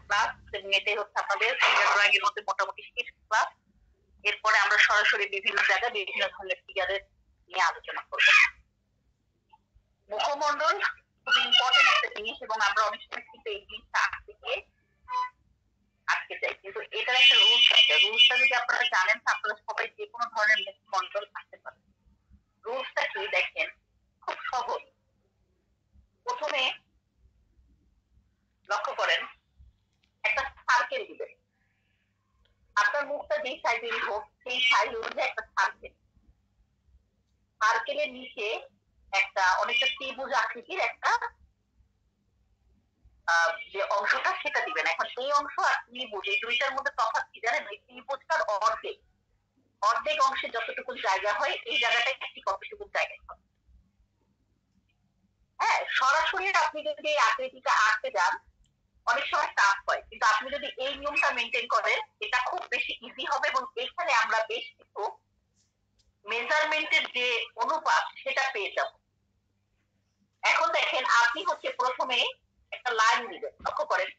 Class, এবং এটাই হচ্ছে আপনাদের ফিগার ড্রয়িং এর মধ্যে মোটামুটি শেষ ক্লাস। এরপরে আমরা সরাসরি বিভিন্ন জায়গায় বিভিন্ন ধরনের ফিগারের নিয়ে আলোচনা করব। মুখমণ্ডল খুব ইম্পর্টেন্ট একটা জিনিস, এবং আমরা অনেক সময় কিন্তু এই জিনিসটা আটকে যাই, কিন্তু এটার একটা রুলস আছে। রুলসটা যদি আপনারা জানেন, আপনারা সবাই যে কোনো ধরনের মুখমণ্ডল আঁকতে পারেন। রুলসটা কি দেখেন, খুব সহজ। প্রথমে লক্ষ্য করেন, একটা সার্কেল দিবেন। আপনার মুখটা যেই সাইজেরই হোক, সেই সাইজ অনুযায়ী একটা সার্কেল। সার্কেলের নিচে একটা অনেকটা ত্রিভুজ আকৃতির একটা যে অংশটা সেটা দিবেন। এখন এই অংশ আর ত্রিভুজ, এই দুইটার মধ্যে তফাৎ কি জানেন? ওই ত্রিভুজটার অর্ধেক অর্ধেক অংশে যতটুকু জায়গা হয়, এই জায়গাটাই ঠিক কতটুকু জায়গা হয়। হ্যাঁ, সরাসরি আপনি যদি এই আকৃতিটা আঁকতে যান, অনেক সময় টাফ হয়, কিন্তু আপনি যদি এই নিয়মটা মেনটেন করেন, এটা খুব বেশি ইজি হবে। এবং এখানে আমরা বেশ কিছু মেজারমেন্টের যে অনুপাত সেটা পেয়ে যাব। এখন দেখেন, আপনি হচ্ছে প্রথমে একটা লাইন দিবেন। লক্ষ্য করেন,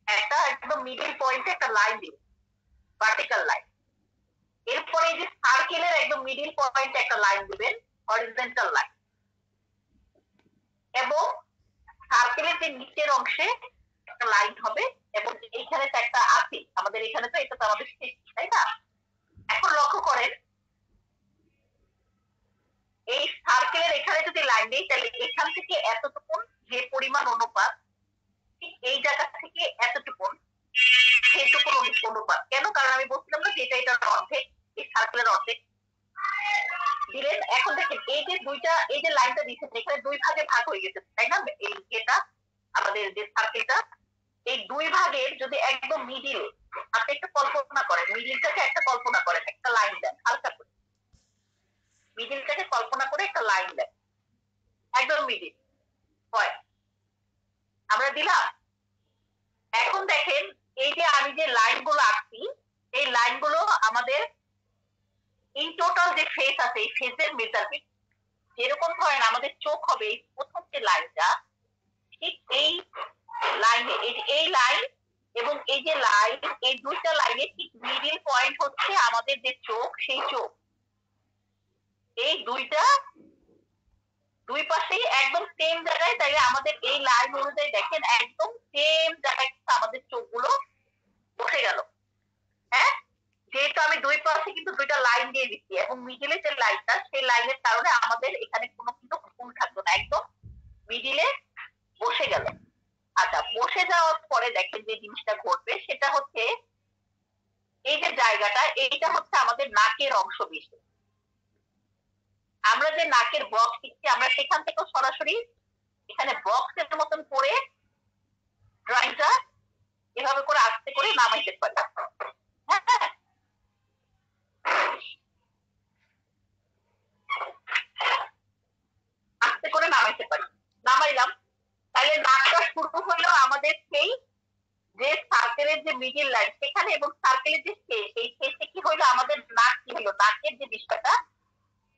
একটা একদম মিডল পয়েন্টে একটা লাইন দিবেন, ভার্টিক্যাল লাইন। এরপরে এই যে সার্কেলের একদম মিডল পয়েন্টে একটা লাইন দিবেন, হরিজন্টাল লাইন। এবং সার্কেলের যে নিচের অংশে একটা লাইন হবে, এবং এইখানে তো একটা আছে আমাদের, এখানে তো এটা তো আমাদের শেষ, তাই না? এখন লক্ষ্য করেন, এই সার্কেলের এখানে যদি লাইন দেই, তাহলে এখান থেকে এতটুকু যে পরিমাণ অনুপাত, ঠিক এই জায়গা থেকে এতটুকু সেইটুকুর অনুপাত। কেন? কারণ আমি বলছিলাম না যে এটার অর্ধেক, এই সার্কেলের অর্ধেক দিলেন। এখন দেখেন, এই যে দুইটা, এই যে লাইনটা দিচ্ছেন, এখানে দুই ভাগে ভাগ হয়ে গেছে, তাই না? এই যেটা আমাদের যে সার্কেলটা, এই দুই ভাগের যদি একদম মিডিল, আপনি একটা কল্পনা করেন, মিডিলটাকে একটা কল্পনা করেন, একটা লাইন দেন হালকা করে, মিডিলটাকে কল্পনা করে একটা লাইন দেন, একদম মিডিল পয়েন্ট আমরা দিলাম। এখন দেখেন, এই যে আমি যে লাইনগুলো আঁকছি, এই লাইনগুলো আমাদের ইন টোটাল যে ফেস আছে, এই ফেসের মেজারমেন্ট। যেরকম ধরেন আমাদের চোখ হবে প্রথম যে লাইনটা, ঠিক এই লাইনে, এই লাইন এবং এই যে লাইন, এই দুইটা লাইনের ঠিক মিডিল পয়েন্ট হচ্ছে আমাদের যে চোখ, সেই চোখ। এই দুইটা দুই পাশেই একদম সেম জায়গায়, তাইলে আমাদের এই লাইন অনুযায়ী দেখেন একদম সেম জায়গায় আমাদের চোখগুলো বসে গেল। হ্যাঁ, যেহেতু আমি দুই পাশে কিন্তু দুইটা লাইন দিয়ে দিচ্ছি, এবং মিডিলে যে লাইনটা, সেই লাইনের কারণে আমাদের এখানে কোনো কিন্তু ভুল থাকলো না, একদম মিডিলে বসে গেল। আচ্ছা, বসে যাওয়ার পরে দেখেন যে জিনিসটা ঘটবে, সেটা হচ্ছে এই যে জায়গাটা, এইটা হচ্ছে আমাদের নাকের অংশ বেশি। আমরা যে নাকের বক্স দিচ্ছি, আমরা সেখান থেকেও সরাসরি এখানে বক্সের মতন করে ড্রয়িংটা এভাবে করে আস্তে করে নামাইতে পারি। হ্যাঁ, আস্তে করে নামাইতে পারি। নামাইলাম, তাহলে নাকটা শুরু হলো আমাদের সেই যে সার্কেলের যে মিডিল লাইন সেখানে, এবং সার্কেলের যে শেষ, এই শেষে কি হইলো আমাদের নাক কি হলো, নাকের যে বিষয়টা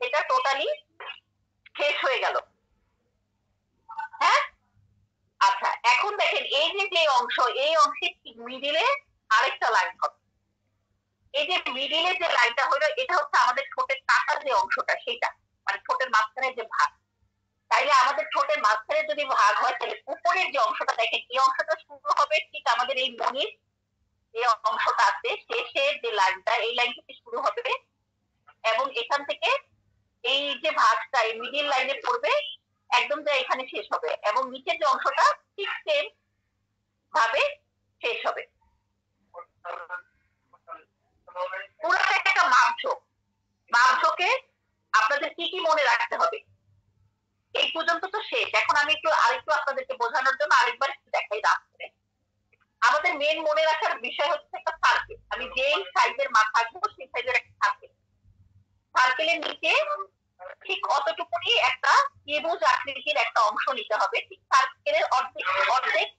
সেটা টোটালি শেষ হয়ে গেল। হ্যাঁ, আচ্ছা, এখন দেখেন এই যে অংশ, এই অংশের মিডিলে আরেকটা লাইন হবে। এই যে মিডিলে যে লাইনটা হলো, এটা হচ্ছে আমাদের ঠোঁটের কাটা যে অংশটা, সেটা মানে ঠোঁটের মাঝখানে যে ভাগ। তাইলে আমাদের ঠোঁটের মাঝখানে যদি ভাগ হয়, তাহলে উপরের যে অংশটা দেখেন, এই অংশটা শুরু হবে ঠিক আমাদের এই মনির যে অংশটা আছে, শেষের যে লাইনটা, এই লাইন থেকে শুরু হবে, এবং এখান থেকে এই যে ভাগটা এই মিডিল লাইনে পড়বে, একদম যে এখানে শেষ হবে, এবং নিচের যে অংশটা ঠিক সেম ভাবে শেষ হবে। পুরোটা একটা মাপঝোঁক। মাপঝোঁকে আপনাদের কি কি মনে রাখতে হবে, এই পর্যন্ত তো শেষ। এখন আমি আরেকটু আপনাদেরকে বোঝানোর জন্য আরেকবার দেখাই রাখতে। আমাদের মেন মনে রাখার বিষয় হচ্ছে একটা সার্কেল। আমি যেই সাইজের মাথা আঁকবো, সেই সাইজের একটা সার্কেল। সার্কেলের নিচে ঠিক অতটুকুনি একটা ত্রিভুজ আকৃতির একটা অংশ নিতে হবে, ঠিক সার্কেলের অর্ধেক অর্ধেক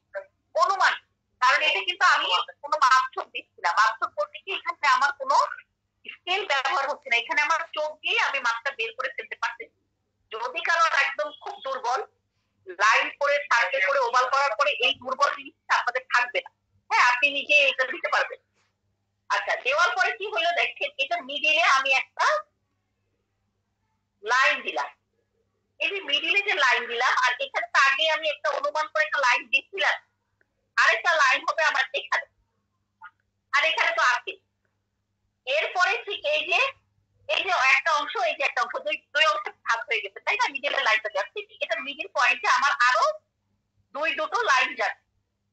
অনুমান। কারণ এটা কিন্তু আমি কোনো মাপঝোঁক দিচ্ছি না। মাপঝোঁক করতে কি এখানে আমার কোনো স্কেল ব্যবহার হচ্ছে না, এখানে আমার চোখ দিয়ে আমি মাপটা বের করে ফেলতে পারতেছি। যদি কারো একদম খুব দুর্বল, লাইন করে সার্কেল করে ওভাল করার পরে এই দুর্বল জিনিসটা আপনাদের থাকবে না। হ্যাঁ, আপনি নিজে এটা দিতে পারবেন। আচ্ছা, দেওয়ার পরে কি হলো দেখেন, এটা মিডিলে আমি একটা লাইন দিলাম। এই যে মিডিলে যে লাইন দিলাম, আর এখানে তো আগে আমি একটা অনুমান করে একটা লাইন দিচ্ছিলাম, আরেকটা লাইন হবে আমার এখানে, আর এখানে তো আছে। এরপরে ঠিক এই যে একটা অংশ, এই যে একটা অংশ, দুই অংশে ভাগ হয়ে গেছে, তাই না? মিডিলের লাইনটা যাচ্ছে, এটা মিডিল পয়েন্টে আমার আরো দুটো লাইন যাচ্ছে,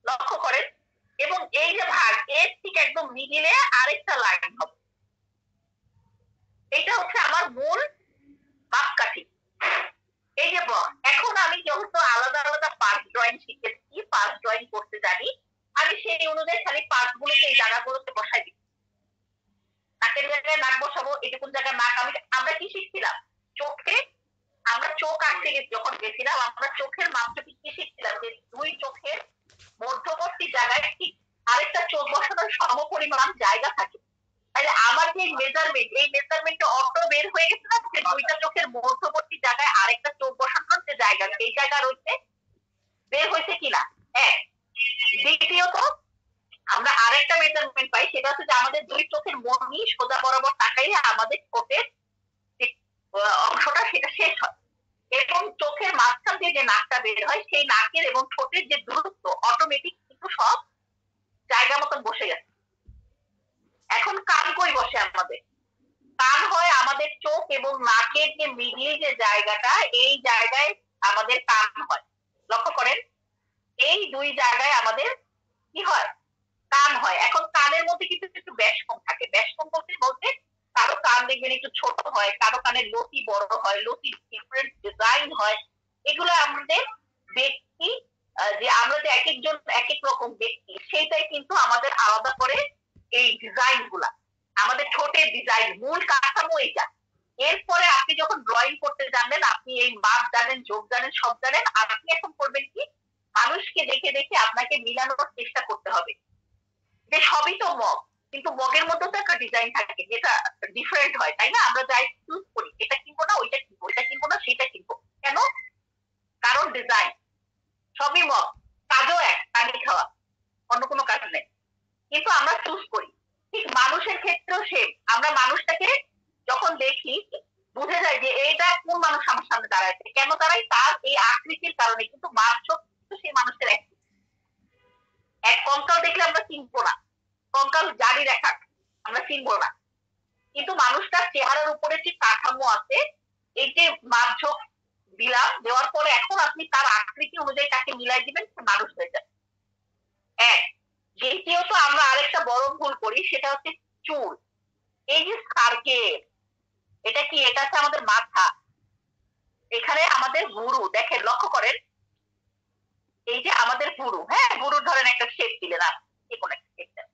লক্ষ্য করেন। এবং এই যে ভাগ, এর ঠিক একদম মিডিলে আরেকটা লাইন হবে। এটা হচ্ছে আমার মূল মাপকাঠি। এই যে এখন আমি যেহেতু আলাদা আলাদা পার্ট ড্রয়িং শিখেছি, পার্ট ড্রয়িং করতে জানি, আমি সেই অনুযায়ী খালি পার্ট গুলোকে এই জায়গাগুলোতে বসাই দিই। নাকের জায়গায় নাক বসাবো, এটুকুন জায়গায় নাক। আমরা কি শিখছিলাম? চোখে আমরা চোখ আঁকতে যখন গেছিলাম, আমরা চোখের মাপকাঠি কি শিখছিলাম? যে দুই চোখের মধ্যবর্তী জায়গায় ঠিক আরেকটা চোখ বসানোর সমপরিমাণ জায়গা থাকে। তাহলে আমার যে মেজারমেন্ট, এই মেজারমেন্টটা অটো বের হয়ে গেছে না, যে দুইটা চোখের মধ্যবর্তী জায়গায় আরেকটা চোখ বসানোর যে জায়গা, সেই জায়গা রয়েছে, বের হয়েছে কিনা? এক। দ্বিতীয়ত আমরা আরেকটা মেজারমেন্ট পাই, সেটা হচ্ছে যে আমাদের দুই চোখের মনি সোজা বরাবর তাকাই আমাদের ঠোঁটের অংশটা সেটা শেষ হয়, এবং চোখের মাঝখান দিয়ে যে নাকটা বের হয়, সেই নাকের এবং ঠোঁটের যে দূরত্ব অটোমেটিক কিন্তু সব জায়গা মতন বসে গেছে। এখন কান কই বসে আমাদের? কান হয় আমাদের চোখ এবং নাকের যে মিডিল যে জায়গাটা, এই জায়গায় আমাদের কান হয়। লক্ষ্য করেন, এই দুই জায়গায় আমাদের কি হয়? কান হয়। এখন কানের মধ্যে কিন্তু একটু ব্যাসকম থাকে। ব্যাসকম বলতে কারো কান দেখবেন একটু ছোট হয়, কারো কানের লতি বড় হয়, লতি ডিফারেন্ট ডিজাইন হয়। এগুলো আমাদের ব্যক্তি, যে আমরা যে এক একজন এক এক রকম ব্যক্তি, সেইটাই কিন্তু আমাদের আলাদা করে এই ডিজাইন গুলা। আমাদের ঠোঁটের ডিজাইন, মূল কাঠামো এটা। এরপরে আপনি যখন ড্রয়িং করতে জানলেন, আপনি এই মাপ জানেন, যোগ জানেন, সব জানেন। আর আপনি এখন করবেন কি? মানুষকে দেখে দেখে আপনাকে মিলানোর চেষ্টা করতে হবে যে সবই তো মগ, কিন্তু মগের মধ্যে তো একটা ডিজাইন থাকে যেটা ডিফারেন্ট হয়, তাই না? আমরা যাই চুজ করি, এটা কিনবো না, ওইটা কিনবো, ওইটা কিনবো না, সেটা কিনবো। কেন? কারণ ডিজাইন। সবই মগ, কাজও এক, পানি খাওয়া, অন্য কোনো কাজ নেই, কিন্তু আমরা চুজ করি। ঠিক মানুষের ক্ষেত্রেও সেম। আমরা মানুষটাকে যখন দেখি, বুঝে যায় যে এইটা কোন মানুষ আমার সামনে দাঁড়াচ্ছে। কেন দাঁড়াই? তার এই আকৃতির কারণে। কিন্তু মাপঝোঁক সেই মানুষের এক কঙ্কাল দেখলে আমরা চিনবো না, কঙ্কাল জারি রেখা, আমরা চিনবো না। কিন্তু মানুষটার চেহারার উপরে যে কাঠামো আছে, এই যে মাপঝোঁক দিলাম, দেওয়ার পরে এখন আপনি তার আকৃতি অনুযায়ী তাকে মিলাই দিবেন, মানুষ হয়ে যায় এক। দ্বিতীয়ত আমরা আরেকটা বড় ভুল করি, সেটা হচ্ছে চুল। এই যে সার্কেল, এটা কি? এটা হচ্ছে আমাদের মাথা। এখানে আমাদের ভুরু, দেখেন, লক্ষ্য করেন, এই যে আমাদের ভুরু, হ্যাঁ, ভুরুর ধরেন একটা শেপ দিলেন, যে কোনো একটা শেপ দেন।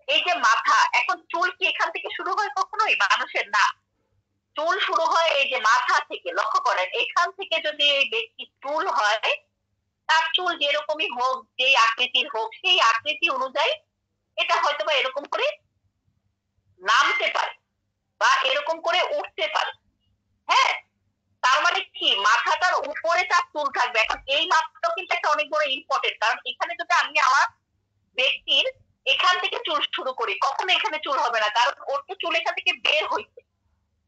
এই যে মাথা, এখন চুল কি এখান থেকে শুরু হয় কখনোই? মানুষের না, চুল শুরু হয় এই যে মাথা থেকে। লক্ষ্য করেন, এখান থেকে যদি এই ব্যক্তির চুল হয়, তার চুল যেরকমই হোক, যেই আকৃতির হোক, সেই আকৃতি অনুযায়ী এটা হয়তো বা এরকম করে নামতে পারে বা এরকম করে উঠতে পারে। হ্যাঁ, তার মানে কি? মাথাটার উপরে তার চুল থাকবে। এখন এই মাপটাও কিন্তু একটা অনেক বড় ইম্পর্টেন্ট, কারণ এখানে যদি আমি আমার ব্যক্তির এখান থেকে চুল শুরু করি, কখনো এখানে চুল হবে না, কারণ ওর তো চুল এখান থেকে বের হইছে।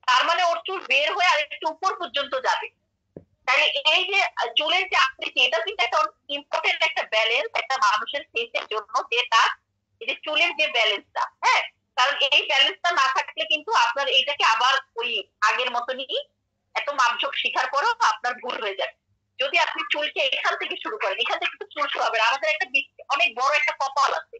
তার মানে ওর চুল বের হয়ে আর একটু উপর পর্যন্ত যাবে। তাহলে এই যে চুলের যে আকৃতি, এটা কিন্তু একটা ইম্পর্টেন্ট একটা ব্যালেন্স একটা মানুষের ফেসের জন্য, যে তার এই যে চুলের যে ব্যালেন্সটা, হ্যাঁ, কারণ এই ব্যালেন্সটা না থাকলে কিন্তু আপনার এইটাকে আবার ওই আগের মতনই এত মাপঝোঁক শিখার পরেও আপনার ভুল হয়ে যাবে। যদি আপনি চুলকে এখান থেকে শুরু করেন, এখান থেকে কিন্তু চুল শুরু হবে। আমাদের একটা অনেক বড় একটা কপাল আছে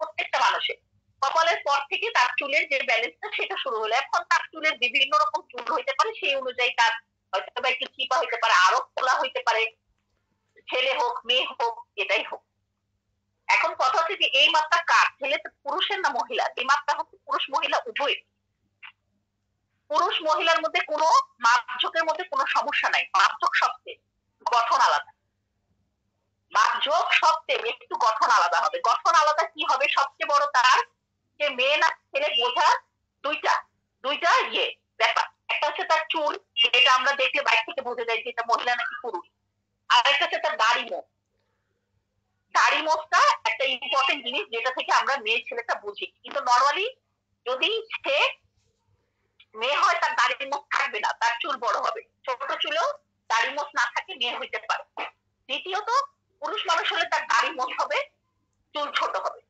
প্রত্যেকটা মানুষের। কপালের পর থেকে তার চুলের যে ব্যালেন্সটা সেটা শুরু হলো। এখন তার চুলের বিভিন্ন রকম চুল হইতে পারে, সেই অনুযায়ী তার হয়তো বা একটু চিপা হইতে পারে, আরো খোলা হইতে পারে, ছেলে হোক মেয়ে হোক, এটাই হোক। এখন কথা হচ্ছে যে এই মাপটা কার? ছেলে পুরুষের না মহিলা? এই মাপটা হচ্ছে পুরুষ মহিলা উভয়। পুরুষ মহিলার মধ্যে কোনো মাপঝোঁকের মধ্যে কোনো সমস্যা নাই। মাপঝোঁক সবচেয়ে, গঠন আলাদা। মাপঝোঁক সবচেয়ে একটু গঠন আলাদা হবে। গঠন আলাদা কি হবে? সবচেয়ে বড় তার যে মেয়ে না ছেলে বোঝার দুইটা দুইটা ব্যাপার। একটা হচ্ছে তার চুল, যেটা আমরা দেখলে বাইরে থেকে বোঝা যায় যে এটা মহিলা নাকি পুরুষ। আর একটা হচ্ছে তার দাড়ি মুখ। মোচটা একটা ইম্পর্টেন্ট জিনিস যেটা থেকে আমরা মেয়ে ছেলেটা বুঝি, কিন্তু নর্মালি যদি সে মেয়ে হয় তার দাড়ি মোচ থাকবে না, তার চুল বড় হবে। ছোট চুলেও দাড়ি মোচ না থাকে মেয়ে হইতে পারে। দ্বিতীয়ত পুরুষ মানুষ হলে তার দাড়ি মোচ হবে, চুল ছোট হবে।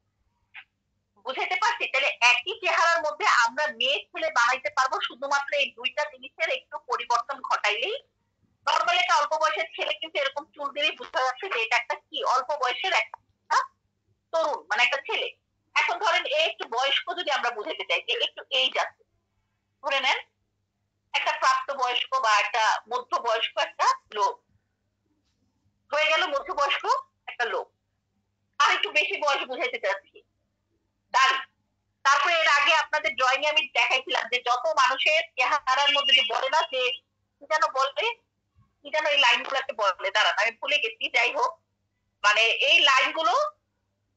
বুঝাইতে পারছি? তাহলে একই চেহারার মধ্যে আমরা মেয়ে ছেলে বানাইতে পারবো শুধুমাত্র এই দুইটা জিনিসের একটু পরিবর্তন ঘটাইলেই। নর্মালি একটা অল্প বয়সের ছেলে কিন্তু এরকম চুল দিলেই বুঝতে যাচ্ছে যে এটা একটা কি অল্প বয়সের একটা তরুণ, মানে একটা ছেলে। এখন ধরেন একটু বয়স্ক যদি আমরা বুঝাইতে চাই যে একটু এইজ আছে, ধরে নেন একটা প্রাপ্ত বয়স্ক বা একটা মধ্যবয়স্ক একটা লোক হয়ে গেল, মধ্যবয়স্ক একটা লোক। আর একটু বেশি বয়স বুঝাইতে চাচ্ছি, দাড়ি। তারপরে এর আগে আপনাদের ড্রয়িং এ আমি দেখাইছিলাম যে যত মানুষের চেহারার মধ্যে যে বলে না যে কি যেন বলে, কি যেন এই লাইন গুলাকে বলে, দাঁড়ান আমি ভুলে গেছি। যাই হোক, মানে এই লাইনগুলো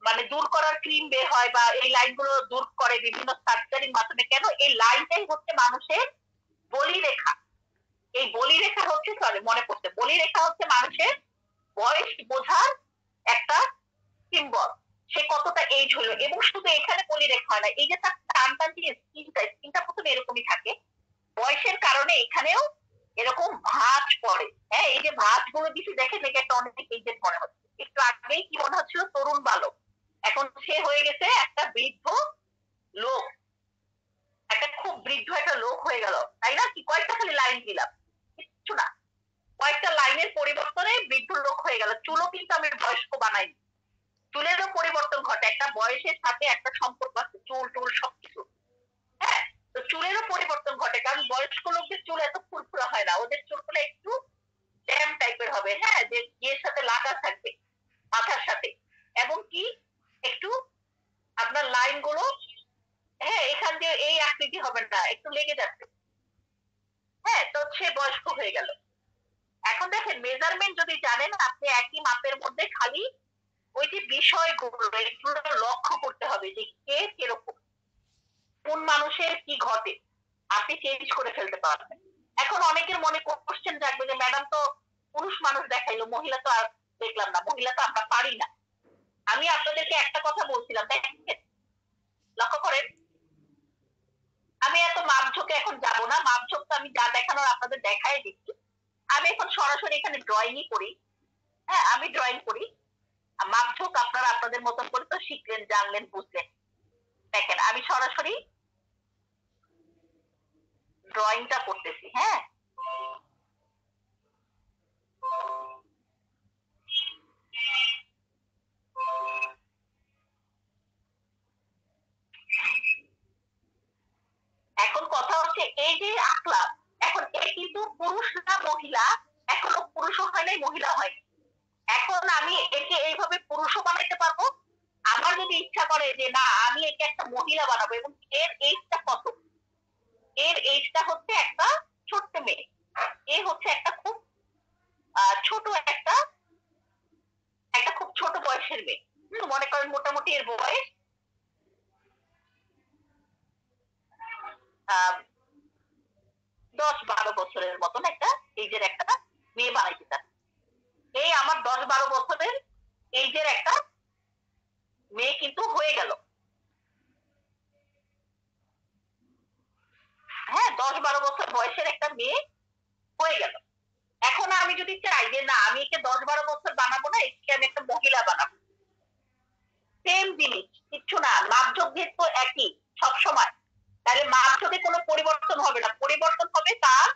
মানে দূর করার ক্রিম বের হয় বা এই লাইনগুলো দূর করে বিভিন্ন সার্জারির মাধ্যমে। কেন? এই লাইনটাই হচ্ছে মানুষের বলি রেখা। এই বলি রেখা হচ্ছে, সরি মনে পড়ছে, বলি রেখা হচ্ছে মানুষের বয়স বোঝার একটা সিম্বল, সে কতটা এজ হলো। এবং শুধু এখানে বলি রেখা হয় না, এই যে তার টান টান যে স্কিনটা প্রথমে এরকমই থাকে, বয়সের কারণে এখানেও এরকম ভাঁজ পড়ে। হ্যাঁ, এই যে ভাঁজ গুলো দিচ্ছি দেখেন, দেখে একটা অনেক এজেড মনে হচ্ছে। একটু আগেই কি মনে হচ্ছিল তরুণ বালক, এখন সে হয়ে গেছে একটা বৃদ্ধ লোক, একটা খুব বৃদ্ধ একটা লোক হয়ে গেল, তাই না? কি কয়েকটা খালি লাইন দিলাম, কিচ্ছু না, কয়েকটা লাইনের পরিবর্তনে বৃদ্ধ লোক হয়ে গেল। চুলও কিন্তু আমি বয়স্ক বানাইনি, চুলেরও পরিবর্তন ঘটে, একটা বয়সের সাথে একটা সম্পর্ক আছে, চুল টুল সবকিছু। হ্যাঁ, তো চুলেরও পরিবর্তন ঘটে, কারণ বয়স্ক লোকদের চুল এত ফুরফুরা হয় না, ওদের চুলগুলো একটু ড্যাম টাইপের হবে। হ্যাঁ, যে ইয়ের সাথে লাগা থাকবে মাথার সাথে, এবং কি একটু আপনার লাইন গুলো, হ্যাঁ এখান দিয়ে এই আকৃতি হবে না, একটু লেগে যাচ্ছে। হ্যাঁ, তো সে বয়স্ক হয়ে গেল। এখন দেখেন মেজারমেন্ট যদি জানেন, আপনি একই মাপের মধ্যে খালি ওই যে বিষয়গুলো এগুলো লক্ষ্য করতে হবে যে কে কিরকম, কোন মানুষের কি ঘটে, আপনি চেঞ্জ করে ফেলতে পারবেন। এখন অনেকের মনে কোশ্চেন জাগবে যে ম্যাডাম তো পুরুষ মানুষ দেখাইলো, মহিলা তো আর দেখলাম না, মহিলা তো আমরা পারি না। আমি আপনাদেরকে একটা কথা বলছিলাম, দেখেন লক্ষ্য করেন, আমি এত মাপঝোঁকে এখন যাব না, মাপঝোঁক তো আমি যা দেখানোর আপনাদের দেখাই দিচ্ছি। আমি এখন সরাসরি এখানে ড্রয়িংই করি। হ্যাঁ, আমি ড্রয়িং করি, মাপঝোঁক আপনারা আপনাদের মতন করে তো শিখলেন, জানলেন, বুঝলেন। দেখেন আমি সরাসরি ড্রয়িংটা করতেছি। হ্যাঁ, এখন কথা হচ্ছে এই যে আঁকলাম, এখন এ কিন্তু পুরুষ না মহিলা, এখনো পুরুষও হয় নাই মহিলা হয়। এখন আমি একে এইভাবে পুরুষও বানাইতে পারবো, আমার যদি ইচ্ছা করে যে না আমি একে একটা মহিলা বানাবো, এবং এর এইজটা কত, এর এইজটা হচ্ছে একটা ছোট্ট মেয়ে, এ হচ্ছে একটা খুব ছোট একটা একটা খুব ছোট বয়সের মেয়ে। মনে করেন মোটামুটি এর বয়স 10-12 বছরের মতন একটা এইজের একটা মেয়ে বানাইতে চান। এই আমার 10-12 বছরের এইজের একটা মেয়ে কিন্তু হয়ে গেল। হ্যাঁ, 10-12 বছর বয়সের একটা মেয়ে হয়ে গেল। এখন আমি যদি চাই যে না আমি একে 10-12 বছর বানাবো না, একে আমি একটা মহিলা বানাবো, সেম জিনিস, কিচ্ছু না, মাপঝোঁক যেহেতু একই সব সময়, তাহলে মাপঝোঁকে কোনো পরিবর্তন হবে না, পরিবর্তন হবে তার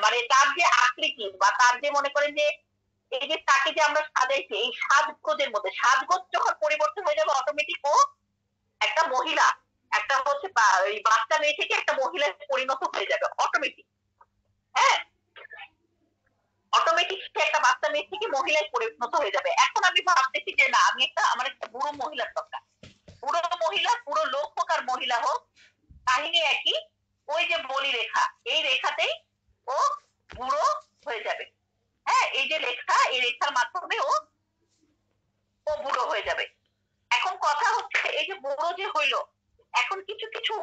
মানে তার যে আকৃতি বা তার যে মনে করেন যে এই যে তাকে যে আমরা সাজাইছি এই সাজগোজের মধ্যে, সাজগোজ যখন পরিবর্তন হয়ে যাবে অটোমেটিক ও একটা মহিলা, একটা হচ্ছে ওই বাচ্চা মেয়ে থেকে একটা মহিলায় পরিণত হয়ে যাবে অটোমেটিক। হ্যাঁ, অটোমেটিক সে একটা বাচ্চা মেয়ে থেকে মহিলায় পরিণত হয়ে যাবে। এখন আমি ভাবতেছি যে না আমি আমার একটা বুড়ো মহিলার দরকার, বুড়ো মহিলা, পুরো লোক হোক আর মহিলা হোক, কাহিনী একই, ওই যে বলি রেখা, এই রেখাতেই ও বুড়ো হয়ে যাবে। হ্যাঁ, এই যে রেখা, এই রেখার মাধ্যমে ও ও বুড়ো হয়ে যাবে। এখন কথা হচ্ছে এই যে বুড়ো যে হইলো, এখন কিছু কিছু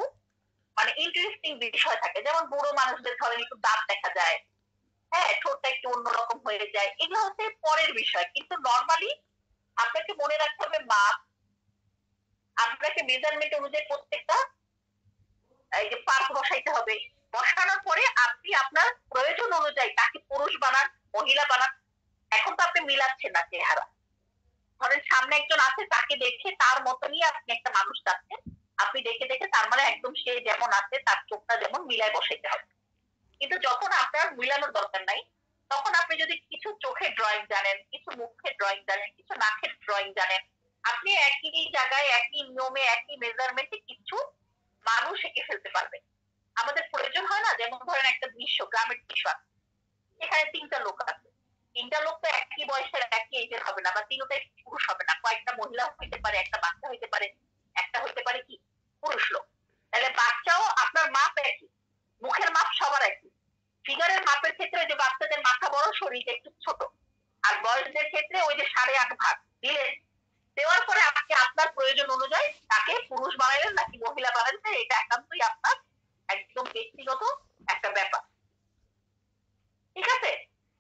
মানে ইন্টারেস্টিং বিষয় থাকে, যেমন বুড়ো মানুষদের ধরেন একটু দাঁত দেখা যায়, হ্যাঁ ঠোঁটটা একটু অন্যরকম হয়ে যায়, এগুলো হচ্ছে পরের বিষয়। কিন্তু নর্মালি আপনাকে মাপ আপনাকে মেজারমেন্ট অনুযায়ী প্রত্যেকটা এই যে পার্ট বসাইতে হবে। বসানোর পরে আপনি আপনার প্রয়োজন অনুযায়ী তাকে পুরুষ বানান, মহিলা বানান। এখন তো আপনি মিলাচ্ছেন না চেহারা। ধরেন সামনে একজন আছে, তাকে দেখে তার মতনই আপনি একটা মানুষ চাচ্ছেন, আপনি দেখে দেখে তার মানে একদম সে যেমন আছে তার চোখটা যেমন মিলায় বসাইতে হবে। কিন্তু যখন আপনার মিলানোর দরকার নাই, তখন আপনি যদি কিছু চোখের ড্রয়িং জানেন, কিছু মুখের ড্রয়িং জানেন, কিছু নাকের ড্রয়িং জানেন, আপনি একই জায়গায় একই নিয়মে একই মেজারমেন্টে কিছু মানুষ এঁকে ফেলতে পারবেন। আমাদের প্রয়োজন হয় না, যেমন ধরেন একটা দৃশ্য, গ্রামের দৃশ্য, এখানে 3টা লোক আছে, 3টা লোক তো একই বয়সের একই এজের হবে না, বা তিনটাই পুরুষ হবে না, কয়েকটা মহিলা হইতে পারে, একটা বাচ্চা হইতে পারে, একটা হইতে পারে কি পুরুষ লোক। তাহলে বাচ্চাও আপনার মাপ একই, মুখের মাপ সবার একই, ফিগারের মাপের ক্ষেত্রে যে বাচ্চাদের মাথা বড়, শরীরটা একটু ছোট, আর বয়সের ক্ষেত্রে ওই যে 8.5 ভাগ দিলেন। দেওয়ার পরে আপনি আপনার প্রয়োজন অনুযায়ী তাকে পুরুষ বানাইলেন নাকি মহিলা বানাইলেন, এটা একান্তই আপনার একদম ব্যক্তিগত একটা ব্যাপার। ঠিক আছে?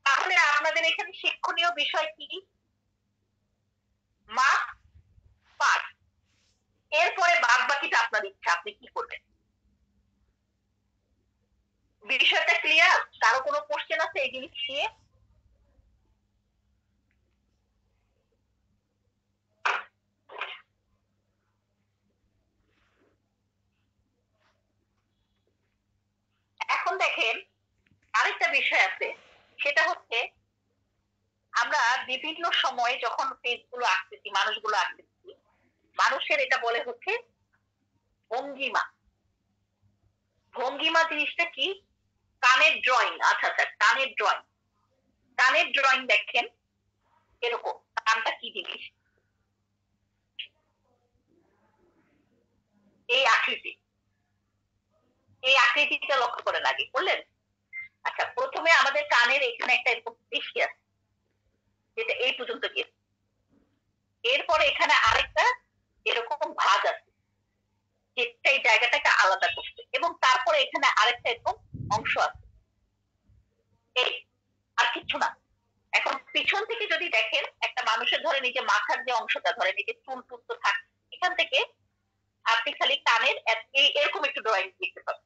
তাহলে আপনাদের এখানে শিক্ষণীয় বিষয় কি? মাপ, পাঠ। এরপরে বাদ বাকিটা আপনার ইচ্ছা, আপনি কি করবেন। বিষয়টা ক্লিয়ার? কারো কোনো কোশ্চেন আছে এই জিনিস নিয়ে? এখন দেখেন আরেকটা বিষয় আছে, সেটা হচ্ছে আমরা বিভিন্ন সময়ে যখন পেজগুলো আঁকতেছি, মানুষগুলো আঁকতেছি, মানুষের এটা বলে হচ্ছে ভঙ্গিমা। ভঙ্গিমা জিনিসটা কি? কানের ড্রয়িং। আচ্ছা আচ্ছা, কানের ড্রয়িং। কানের ড্রয়িং দেখেন এরকম, কানটা কি জিনিস, এই আকৃতি, এই আকৃতিটা লক্ষ্য করে লাগে বললেন। আচ্ছা, প্রথমে আমাদের কানের এখানে একটা এরকম পেশি আছে, যেটা এই পর্যন্ত গেছে। এরপরে এখানে আরেকটা এরকম ভাঁজ আছে, যেটা এই জায়গাটাকে আলাদা করছে, এবং তারপরে এখানে আরেকটা এরকম অংশ আছে, এই আর কিচ্ছু না। এখন পিছন থেকে যদি দেখেন একটা মানুষের, ধরেন এই যে মাথার যে অংশটা, ধরেন এই যে চুল টুল তো থাকে, এখান থেকে আপনি খালি কানের এরকম একটু ড্রয়িং দেখতে পাবেন।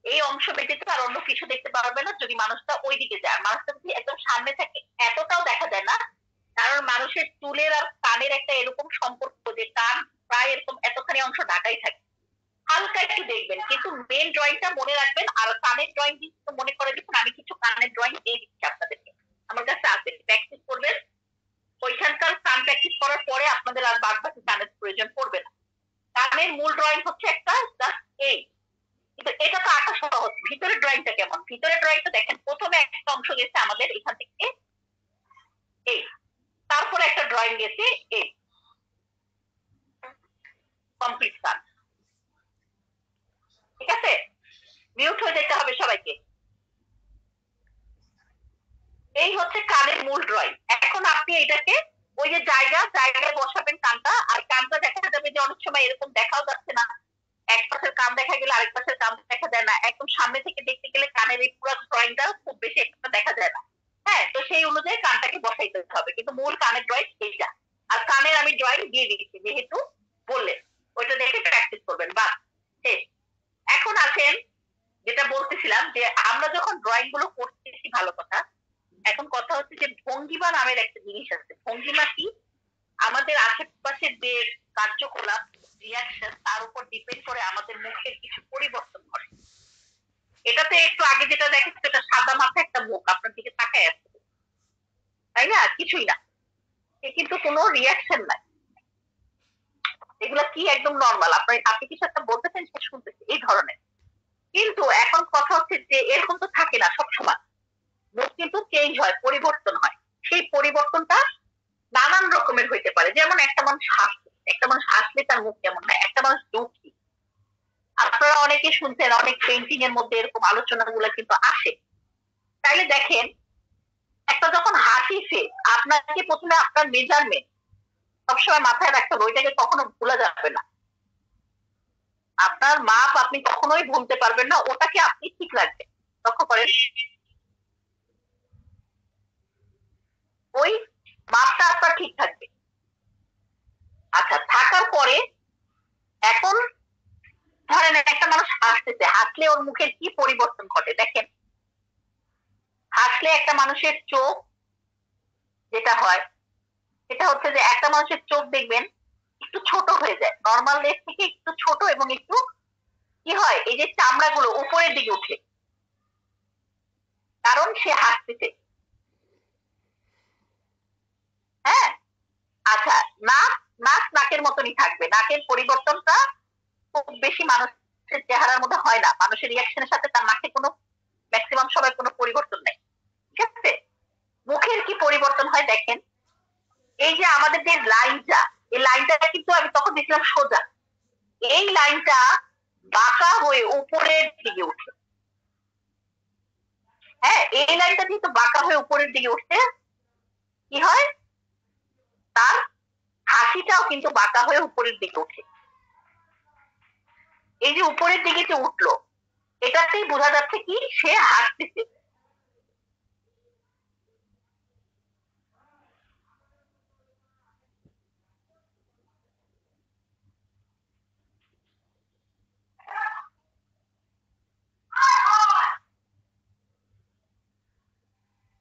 এই অংশ ব্যতীত আর অন্য কিছু দেখতে পারবে না যদি মানুষটা ওই দিকে যায়। মানুষটা যদি একদম সামনে থাকে এতটাও দেখা যায় না, কারণ মানুষের চুলের আর কানের একটা এরকম সম্পর্ক যে কান প্রায় এরকম এতখানি অংশ ঢাকাই থাকে, হালকা একটু দেখবেন, কিন্তু মেন ড্রয়িংটা মনে রাখবেন। আর কানের ড্রয়িং কিন্তু মনে করে দেখুন, আমি কিছু কানের ড্রয়িং দিয়ে দিচ্ছি আপনাদেরকে, আমার কাছে আছে, প্র্যাকটিস করবেন। ওইখানকার কান প্র্যাকটিস করার পরে আপনাদের আর বাদ বাকি কানের প্রয়োজন পড়বে না। কানের মূল ড্রয়িং হচ্ছে একটা জাস্ট এই, কিন্তু এটা তো আঁকা সহজ। ভিতরের ড্রয়িংটা কেমন? ভিতরের ড্রয়িংটা দেখেন, প্রথমে একটা অংশ গেছে আমাদের এখান থেকে এই, তারপরে একটা ড্রয়িং গেছে এই, কমপ্লিট কান। ঠিক আছে? মিউট হয়ে যেতে হবে সবাইকে। এই হচ্ছে কানের মূল ড্রয়িং। এখন আপনি এটাকে ওই যে জায়গায় বসাবেন কানটা, আর কানটা দেখা যাবে যে অনেক সময় এরকম দেখাও যাচ্ছে না, এক পাশের কান দেখা গেলে আরেক পাশের কান দেখা যায় না, একদম সামনে থেকে দেখতে গেলে কানের এই পুরো ড্রয়িংটা খুব বেশি একটা দেখা যায় না। হ্যাঁ, তো সেই অনুযায়ী কানটাকে বসাইতে হবে, কিন্তু মূল কানের ড্রয়িং এইটা। আর কানের আমি ড্রয়িং দিয়ে দিচ্ছি যেহেতু বললেন, ওইটা দেখে প্র্যাকটিস করবেন। বাস, শেষ। এখন আসেন যেটা বলতেছিলাম, যে আমরা যখন ড্রয়িং গুলো করতেছি ভালো কথা, এখন কথা হচ্ছে যে ভঙ্গিমা নামের একটা জিনিস আছে। ভঙ্গিমা কি? আমাদের আশেপাশের যে কার্যকলাপ, রিয়াকশন, তার উপর ডিপেন্ড করে আমাদের মুখের কিছু পরিবর্তন ঘটে। এটাতে একটু আগে যেটা দেখেছি, এটা সাদা মাথা একটা মুখ আপনার দিকে তাকায় আছে, তাই না? কিছুই না, কিন্তু কোনো রিয়াকশন নাই। এগুলা কি একদম নর্মাল, আপনি কিছু একটা বলতেছেন, সে শুনতেছে, এই ধরনের। কিন্তু এখন কথা হচ্ছে যে এরকম তো থাকে না সবসময়, মুখ কিন্তু চেঞ্জ হয়, পরিবর্তন হয়। সেই পরিবর্তনটা নানান রকমের হইতে পারে। যেমন একটা মানুষ হাসলে, একটা মানুষ হাসলে তার মুখ কেমন হয়, একটা মানুষ দুঃখী, আপনারা অনেকে শুনছেন, অনেক পেইন্টিং এর মধ্যে এরকম আলোচনা গুলা কিন্তু আসে। তাইলে দেখেন, একটা যখন হাসি ফেস, আপনাকে প্রথমে আপনার মেজারমেন্ট সবসময় মাথায় রাখতে হবে, ওইটাকে কখনো ভুলা যাবে না। আপনার মাপ আপনি কখনোই ভুলতে পারবেন না, ওটাকে আপনি ঠিক রাখবেন। লক্ষ্য করেন, ওই মাপটা আপনার ঠিক থাকবে। হাসতেছে, হাসলে ওর মুখের কি পরিবর্তন ঘটে দেখেন। হাসলে একটা মানুষের চোখ যেটা হয় সেটা হচ্ছে যে একটা মানুষের চোখ দেখবেন একটু ছোট হয়ে যায়, নর্মাল লেগ থেকে একটু ছোট, এবং একটু কি হয় এই যে চামড়াগুলো উপরের দিকে উঠে, কারণ সে হাসতেছে। হ্যাঁ, আচ্ছা, নাক নাক নাকের মতনই থাকবে, নাকের পরিবর্তনটা খুব বেশি মানুষের চেহারার মধ্যে হয় না, মানুষের রিয়াকশনের সাথে তার নাকে কোনো ম্যাক্সিমাম সময় কোনো পরিবর্তন নেই, ঠিক আছে। মুখের কি পরিবর্তন হয় দেখেন, এই যে আমাদের যে লাইনটা, এই লাইনটা কিন্তু আমি তখন দেখলাম সোজা, এই লাইনটা বাঁকা হয়ে উপরের দিকে উঠে। হ্যাঁ, এই লাইনটা কিন্তু বাঁকা হয়ে উপরের দিকে উঠছে, কি হয় তার হাসিটাও কিন্তু বাঁকা হয়ে উপরের দিকে উঠে। এই যে উপরের দিকে যে উঠলো, এটাতেই বোঝা যাচ্ছে কি সে হাসতেছে।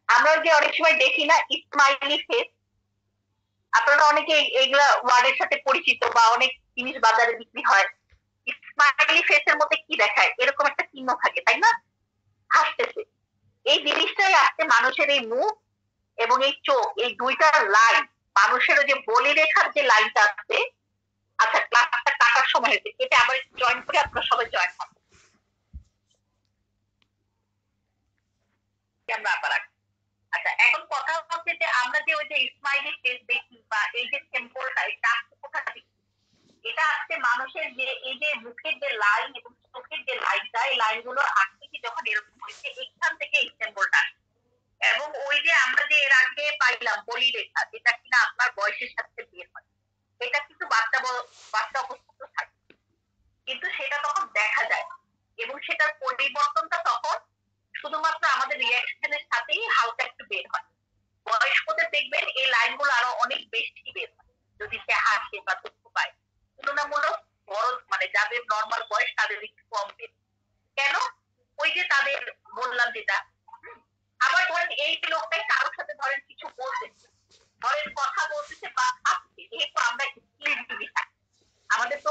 আমরা যে অনেক সময় দেখি না স্মাইলি ফেস, আপনারা অনেকে এইগুলা ওয়ার্ডের সাথে পরিচিত, বা অনেক জিনিস বাজারে বিক্রি হয়, স্মাইলি ফেসের মধ্যে কি দেখায় এরকম একটা চিহ্ন থাকে, তাই না, হাসতেছে। এই জিনিসটাই আসছে মানুষের এই মুখ এবং এই চোখ, এই দুইটার লাইন, মানুষের যে বলি রেখার যে লাইনটা আছে। আচ্ছা, ক্লাসটা কাটার সময় হয়েছে, এটা আবার জয়েন করে আপনারা সবাই জয়েন হন, আমরা আবার আচ্ছা, এখন কথা হচ্ছে যে আমরা যে ওই যে স্মাইলি ফেস দেখি, বা এই যে সিম্বলটা, এটা আসছে কোথা থেকে? এটা আসছে মানুষের যে এই যে মুখের যে লাইন এবং চোখের যে লাইনটা, এই লাইনগুলো আকৃতি যখন এরকম হয়েছে, এখান থেকে এই সিম্বলটা। এবং ওই যে আমরা যে এর আগে পাইলাম বলি রেখা, যেটা কিনা আপনার বয়সের সাথে বের হয়, এটা কিন্তু বাচ্চা বাচ্চা অবস্থা থাকে, কিন্তু সেটা তখন দেখা যায়, এবং সেটার পরিবর্তনটা তখন শুধুমাত্র আমাদের রিয়াকশনের সাথেই হালকা একটু বের হয়। বয়স্কদের দেখবেন এই লাইনগুলো আরো অনেক বেশি বের হয় যদি সে হাসে বা দুঃখ পায়, তুলনামূলক বড় মানে যাদের নর্মাল বয়স তাদের একটু কম বের। কেন? ওই যে তাদের বললাম যেটা। আবার ধরেন এই লোকটাই কারোর সাথে ধরেন কিছু বলতেছে, ধরেন কথা বলতেছে বা হাসছে, যেহেতু আমরা স্কিল দিবি থাকি, আমাদের তো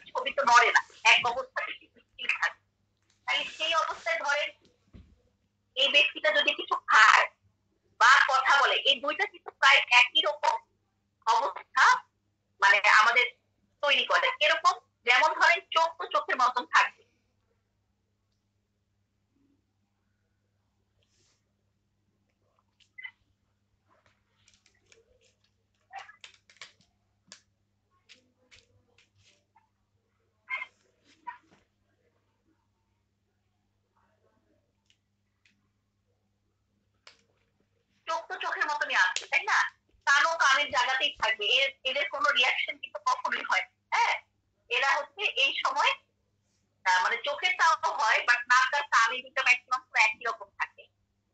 ছবি তো নড়ে না, এক অবস্থাতে স্কিল থাকে, তাহলে সেই অবস্থায় ধরেন এই ব্যক্তিটা যদি কিছু খায় বা কথা বলে, এই দুইটা কিন্তু প্রায় একই রকম অবস্থা মানে আমাদের তৈরি করে। এরকম যেমন ধরেন চোখ তো চোখের মতন থাকবে, চোখ তো চোখের মতনই আসছে, তাই না, কানও কানের জায়গাতেই থাকবে, এদের কোনো রিয়াকশন কিন্তু কখনোই হয়। হ্যাঁ, এরা হচ্ছে এই সময় মানে চোখের তাও হয়, বাট নাক আর কানে দুটো ম্যাক্সিমাম একই রকম থাকে।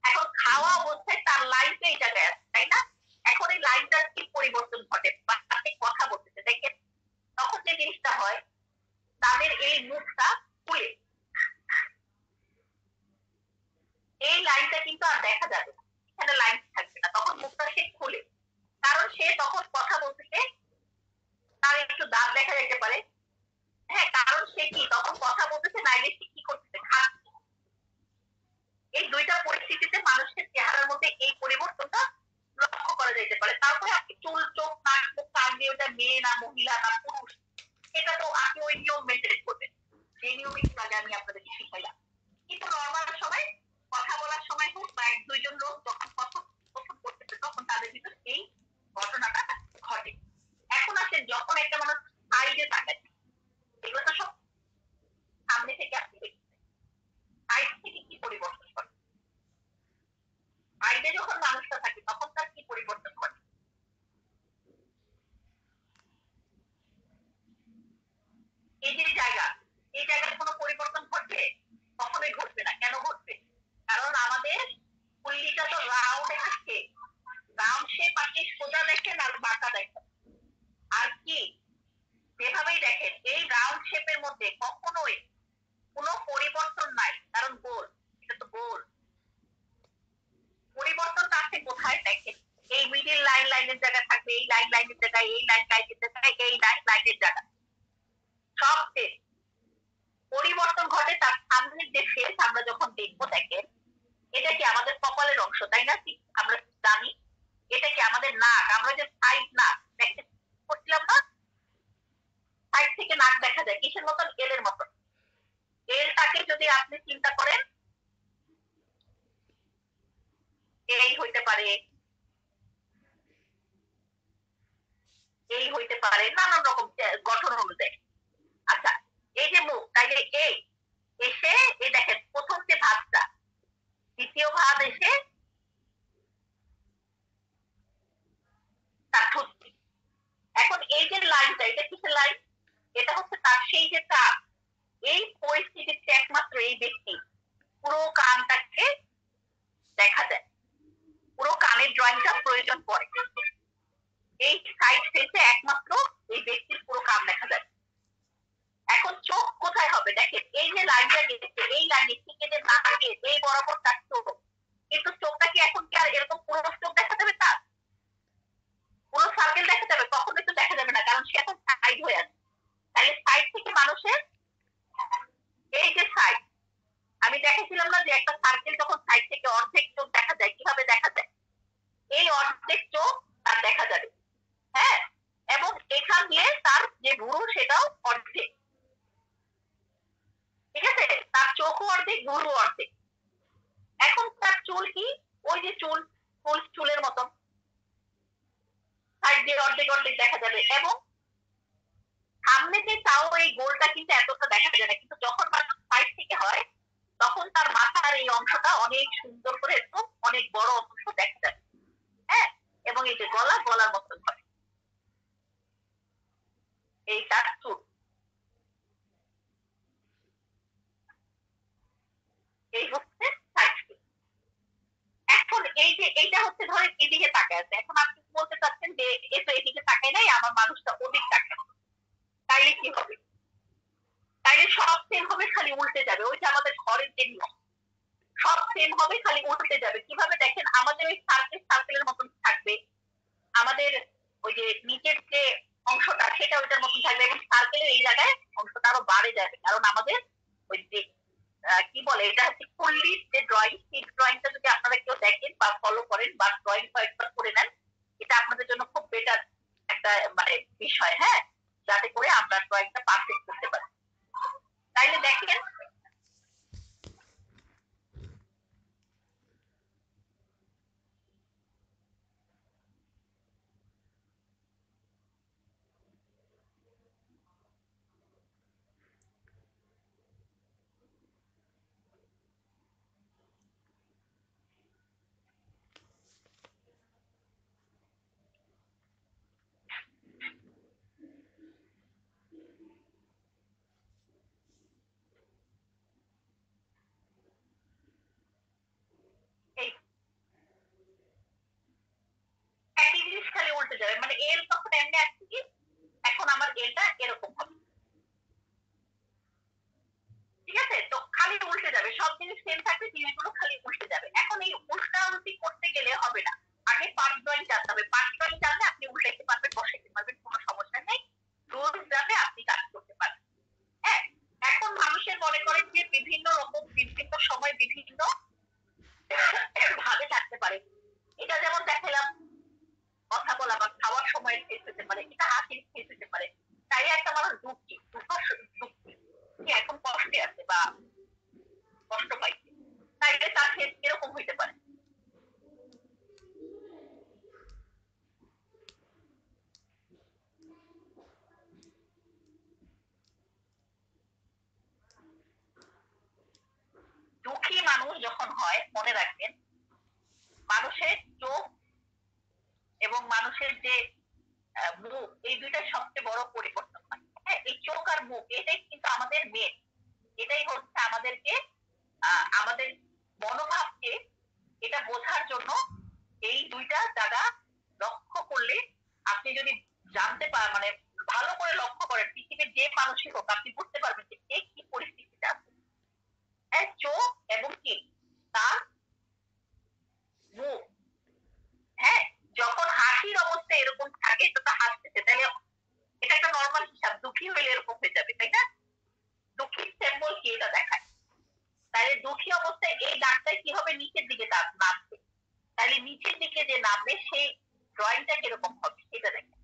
এখন খাওয়া অবস্থায় তার লাইনটা এই জায়গায় আছে, তাই না, এখন এই লাইনটার কি পরিবর্তন ঘটে, বা তাতে কথা বলতেছে দেখেন, তখন যে জিনিসটা হয় তাদের এই মুখটা খুলে, এই লাইনটা কিন্তু আর দেখা যাবে না, এখানে লাইন থাকবে না, তখন মুখটা সে খুলে, কারণ সে তখন কথা বলতেছে, তার একটু দাঁত দেখা যেতে পারে। হ্যাঁ, কারণ সে কি তখন কথা বলতেছে, নাইলে সে কি করতেছে, খাচ্ছে। এই দুইটা পরিস্থিতিতে মানুষের চেহারার মধ্যে এই পরিবর্তনটা লক্ষ্য করা যেতে পারে। তারপরে আপনি চুল, চোখ, নাক, মুখ, কান দিয়ে ওটা মেয়ে না মহিলা না পুরুষ, এটা তো আপনি ওই নিয়ম মেনটেন করবেন, যে নিয়মে আগে আমি আপনাদেরকে শিখাইলাম। কিন্তু নর্মাল সময় কথা বলার সময় হোক, বা এক দুইজন লোক যখন কথোপকথন করতেছে, তখন তাদের ভিতর এই ঘটনাটা ঘটে। এখন আসেন, যখন একটা মানুষ সাইডে তাকায়, এগুলো তো সব সামনে থেকে আপনি দেখছেন, সাইড থেকে কি পরিবর্তন করে, সাইডে যখন মানুষটা থাকে তখন তার কি পরিবর্তন ঘটে? এই যে জায়গা, এই জায়গার কোনো পরিবর্তন ঘটবে? কখনোই ঘটবে না। কেন ঘটবে? কারণ আমাদের কুল্লিটা তো রাউন্ড থাকবে, এই লাইন লাইনের জায়গায়, এই লাইন লাইনের জায়গায়, এই লাইন লাইনের জায়গায়। সব সেম। পরিবর্তন ঘটে তার সামনের যে ফেস আমরা যখন দেখবো, দেখেন এটা কি আমাদের কপালের অংশ, তাই না? ঠিক আমরা জানি এটা কি আমাদের নাক, আমরা যে সাইড নাক দেখতে করছিলাম না, সাইড থেকে নাক দেখা যায় কিসের মতন? এলের মতন। এলটাকে যদি আপনি চিন্তা করেন, এই হইতে পারে, এই হইতে পারে, নানান রকম গঠন অনুযায়ী। আচ্ছা, এই যে মুখ, তাইলে এই এসে এই দেখেন প্রথম যে ভাবটা, দ্বিতীয় ভাব এসে তার ঠোঁটটি। এখন এই যে লাইনটা, এটা কিসের লাইন? এটা হচ্ছে তার সেই যে কান। এই পরিস্থিতিতে একমাত্র এই ব্যক্তি পুরো কানটাকে দেখা যায়, পুরো কানের ড্রয়িংটা প্রয়োজন পড়ে। এই সাইড ফেসে একমাত্র এই ব্যক্তির পুরো কান দেখা যায়। এখন চোখ কোথায় হবে? দেখেন এই যে লাইনটা গেছে, এই লাইনে থেকে যে নাকে এই বরাবর তার চোখ, কিন্তু চোখটা কি এখন কি আর এরকম পুরো চোখ দেখা যাবে? তার পুরো সার্কেল দেখা যাবে? কখনোই তো দেখা যাবে না, কারণ সে এখন সাইড হয়ে আছে। তাহলে সাইড থেকে মানুষের এই যে সাইড, আমি দেখেছিলাম না যে একটা সার্কেল যখন সাইড থেকে অর্ধেক চোখ দেখা যায়, কিভাবে দেখা যায়? এই অর্ধেক চোখ তার দেখা যাবে, হ্যাঁ, এবং এখান দিয়ে তার যে ভুরু সেটাও অর্ধেক, ঠিক আছে? তার চোখও অর্ধেক, ভুরু অর্ধেক। এখন তার চুল কি? ওই যে চুল, ফুল চুলের মতন সাইড দিয়ে অর্ধেক অর্ধেক দেখা যাবে, এবং সামনে যে তাও এই গোলটা কিন্তু এতটা দেখা যায় না, কিন্তু যখন মানুষ সাইড থেকে হয় তখন তার মাথার এই অংশটা অনেক সুন্দর করে একদম অনেক বড় অংশ দেখা যাবে, হ্যাঁ, এবং এই যে গলা, গলার মতন হয়, এই তার চুল। এই হচ্ছে সাইড। এখন এই যে এইটা হচ্ছে ধরেন এদিকে তাকায় আছে, এখন আপনি বলতে চাচ্ছেন যে এ তো এদিকে তাকায় নাই, আমার মানুষটা ওদিক তাকায়, তাইলে কি হবে? তাইলে সব সেম হবে, খালি উল্টে যাবে। ওই যে আমাদের ঘরের যে নিয়ম, সব সেম হবে, খালি উল্টে যাবে। কিভাবে? দেখেন আমাদের ওই সার্কেল সার্কেলের মতন থাকবে, আমাদের ওই যে নিচের যে অংশটা সেটা ওইটার মতন থাকবে, এবং সার্কেলের এই জায়গায় অংশটা আরো বাড়ে যাবে, কারণ আমাদের ওই যে কি বলে, এটা হচ্ছে ফুললির যে ড্রয়িং, সেই ড্রয়িংটা যদি আপনারা কেউ দেখেন বা ফলো করেন বা ড্রয়িং কয়েকবার করে নেন, এটা আপনাদের জন্য খুব বেটার একটা মানে বিষয়, হ্যাঁ, যাতে করে আমরা ড্রয়িংটা পারফেক্ট করতে পারি। তাইলে দেখেন এই একই জিনিস খালি উল্টে যাবে, মানে এল তখন এমনি আসছে কি, এখন আমার এলটা এরকম হবে, ঠিক আছে? তো খালি উল্টে যাবে, সব জিনিস সেম থাকবে, জিনিসগুলো খালি উল্টে যাবে। এখন এই উল্টাউল্টি করতে গেলে হবে না, আগে পার্ট ড্রয়িং জানতে হবে। পার্ট ড্রয়িং জানলে আপনি উল্টাইতে পারবেন, বসাইতে পারবেন, কোনো সমস্যা নেই। রুলস জানলে আপনি কাজ করতে পারবেন, হ্যাঁ। এখন মানুষের মনে করেন যে বিভিন্ন রকম বিভিন্ন সময় বিভিন্ন ভাবে থাকতে পারে। এটা যেমন দেখালাম কথা বলা বা খাওয়ার সময় ফেস হতে পারে, এটা হাসির ফেস হতে পারে। তাই একটা মানুষ দুঃখী, দুঃখী এখন কষ্টে আছে বা কষ্ট পাইছে, তাইলে তার ফেস কিরকম হইতে পারে? দুঃখী মানুষ যখন হয়, মনে রাখবেন মানুষের চোখ এবং মানুষের যে মুখ, এই দুইটার সবচেয়ে বড় পরিবর্তন হয়, হ্যাঁ। এই চোখ আর মুখ এটাই কিন্তু আমাদের মেন, এটাই হচ্ছে আমাদেরকে আমাদের মনোভাবকে এটা বোঝার জন্য এই দুইটা জায়গা লক্ষ্য করলে, আপনি যদি জানতে পারেন, মানে ভালো করে লক্ষ্য করেন, পৃথিবীর যে মানুষই হোক, আপনি বুঝতে পারবেন যে কে কি পরিস্থিতিতে আছে, হ্যাঁ। চোখ এবং কি তার মুখ, হ্যাঁ, যখন হাসির অবস্থা এরকম থাকে এটা তো হাসতেছে, তাহলে এটা একটা নর্মাল হিসাব। দুঃখী হইলে এরকম হয়ে যাবে, তাই না? দুঃখীর সিম্বল কি এটা দেখায়। তাহলে দুঃখী অবস্থায় এই দাগটা কি হবে, নিচের দিকে নামবে। তাহলে নিচের দিকে যে নামবে সেই ড্রয়িংটা কিরকম হবে সেটা দেখেন।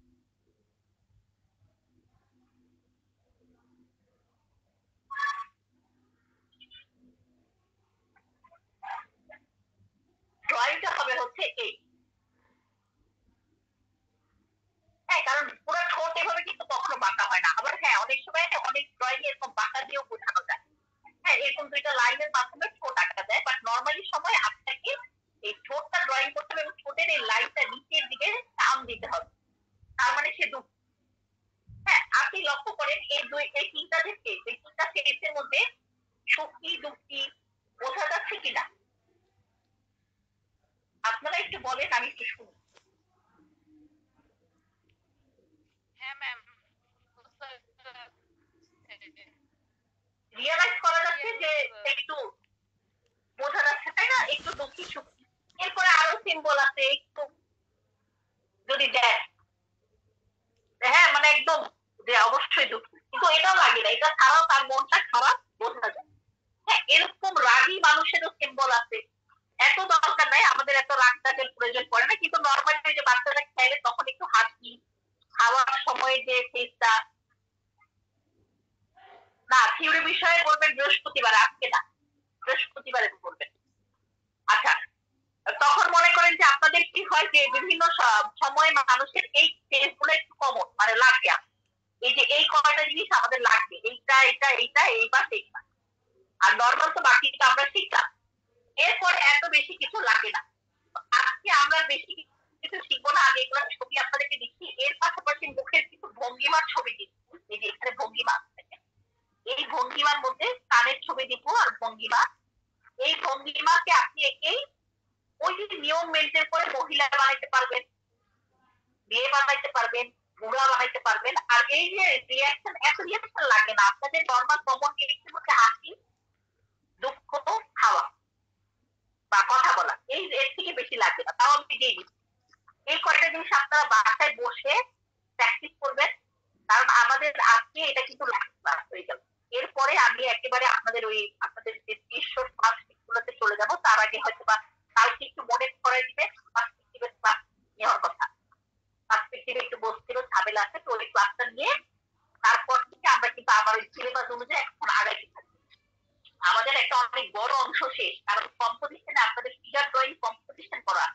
ড্রয়িংটা হবে হচ্ছে এই, হ্যাঁ, কারণ পুরো ঠোঁট এভাবে কিন্তু কখনো বাঁকা হয় না। আবার হ্যাঁ, অনেক সময় অনেক ড্রয়িং এরকম বাঁকা দিয়েও বোঝানো যায়। হ্যাঁ, এরকম দুইটা লাইনের মাধ্যমে ঠোঁট আঁকা যায়, বাট নর্মালি সময় আপনাকে এই ঠোঁটটা ড্রয়িং করতে হবে এবং ঠোঁটের এই লাইনটা নিচের দিকে টান দিতে হবে। তার মানে সে দুঃখ। হ্যাঁ, আপনি লক্ষ্য করেন এই তিনটা যে ফেস, এই তিনটা ফেসের মধ্যে সুখী দুঃখী বোঝা যাচ্ছে কিনা আপনারা একটু বলেন, আমি একটু শুনি। হ্যাঁ ম্যাম, রিয়ালাইজ করা যাচ্ছে যে একটু বোঝা যাচ্ছে, তাই না? একটু দুঃখী সুখী। এরপরে আরো সিম্বল আছে, একটু যদি দেন, হ্যাঁ, মানে একদম যে অবশ্যই দুঃখী, কিন্তু এটাও লাগে না, এটা ছাড়াও তার মনটা খারাপ বোঝা যায়। হ্যাঁ, এরকম রাগী মানুষেরও সিম্বল আছে। এত দরকার নাই, আমাদের এত রাগ টাগের প্রয়োজন পড়ে না, কিন্তু নর্মালি যে বাচ্চারা খেলে তখন একটু হাসি, খাওয়ার সময় যে ফেসটা, না থিওরি বিষয়ে বলবেন বৃহস্পতিবার, আজকে না, বৃহস্পতিবারে বলবেন। আচ্ছা, তখন মনে করেন যে আপনাদের কি হয় যে বিভিন্ন সময় মানুষের এই ফেস গুলো একটু কমন মানে লাগে, এই যে এই কয়টা জিনিস আমাদের লাগবে, এইটা এইটা এইটা এইবার এইটা, আর নর্মাল তো বাকিটা আমরা শিখলাম। এরপরে এত বেশি কিছু লাগে না। আজকে আমরা বেশি কিছু শিখবো না, আমি এগুলো ছবি আপনাদেরকে দিচ্ছি, এর পাশাপাশি মুখের কিছু ভঙ্গিমার ছবি দিচ্ছি। এই যে এখানে ভঙ্গিমা, এই ভঙ্গিমার মধ্যে কানের ছবি দিব আর ভঙ্গিমা। এই ভঙ্গিমাকে আপনি একেই ওই যে নিয়ম মেনটেন করে মহিলা বানাইতে পারবেন, মেয়ে বানাইতে পারবেন, বুড়া বানাইতে পারবেন। আর এই যে রিয়াকশন, এত রিয়াকশন লাগে না, আপনাদের নর্মাল কমন রিয়াকশন হচ্ছে হাসি, দুঃখ, খাওয়া বা কথা বলা, এই এর থেকে বেশি লাগবে না। তাও আমি দিয়ে দিচ্ছি। এই কয়টা জিনিস আপনারা বাসায় বসে প্র্যাকটিস করবেন, কারণ আমাদের আজকে এটা কিন্তু লাস্ট ক্লাস হয়ে গেল। এরপরে আমি একেবারে আপনাদের ওই আপনাদের যে দৃশ্য গুলোতে চলে যাব। তার আগে হয়তো বা কালকে একটু মনে করাই দিবে পার্সপেক্টিভের ক্লাস নেওয়ার কথা। পার্সপেক্টিভে একটু বসছিল, ঝামেলা আছে, তো ওই ক্লাসটা নিয়ে তারপর থেকে আমরা কিন্তু আবার ওই সিলেবাস অনুযায়ী এখন আগাইতে থাকি। আমাদের একটা অনেক বড় অংশ শেষ, কারণ কম্পোজিশনে আপনাদের ফিগার ড্রয়িং কম্পোজিশন করা,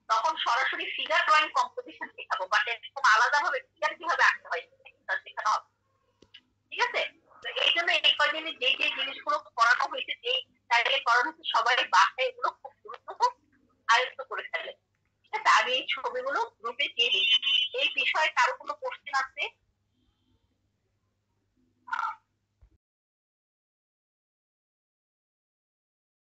তখন সরাসরি ফিগার ড্রয়িং কম্পোজিশন শেখাবো, বাট এরকম আলাদাভাবে ফিগার কিভাবে আঁকতে হয় সেটা শেখানো হবে। ঠিক আছে? তো এই জন্য এই কয়দিনে যে যে জিনিসগুলো করানো হয়েছে, যে স্টাইলে করানো হয়েছে, সবাই বাসায় এগুলো খুব দ্রুত আয়ত্ত করে ফেলে। ঠিক আছে? আমি এই ছবিগুলো গ্রুপে দিয়ে দিচ্ছি। এই বিষয়ে কারো কোনো কোশ্চেন আছে?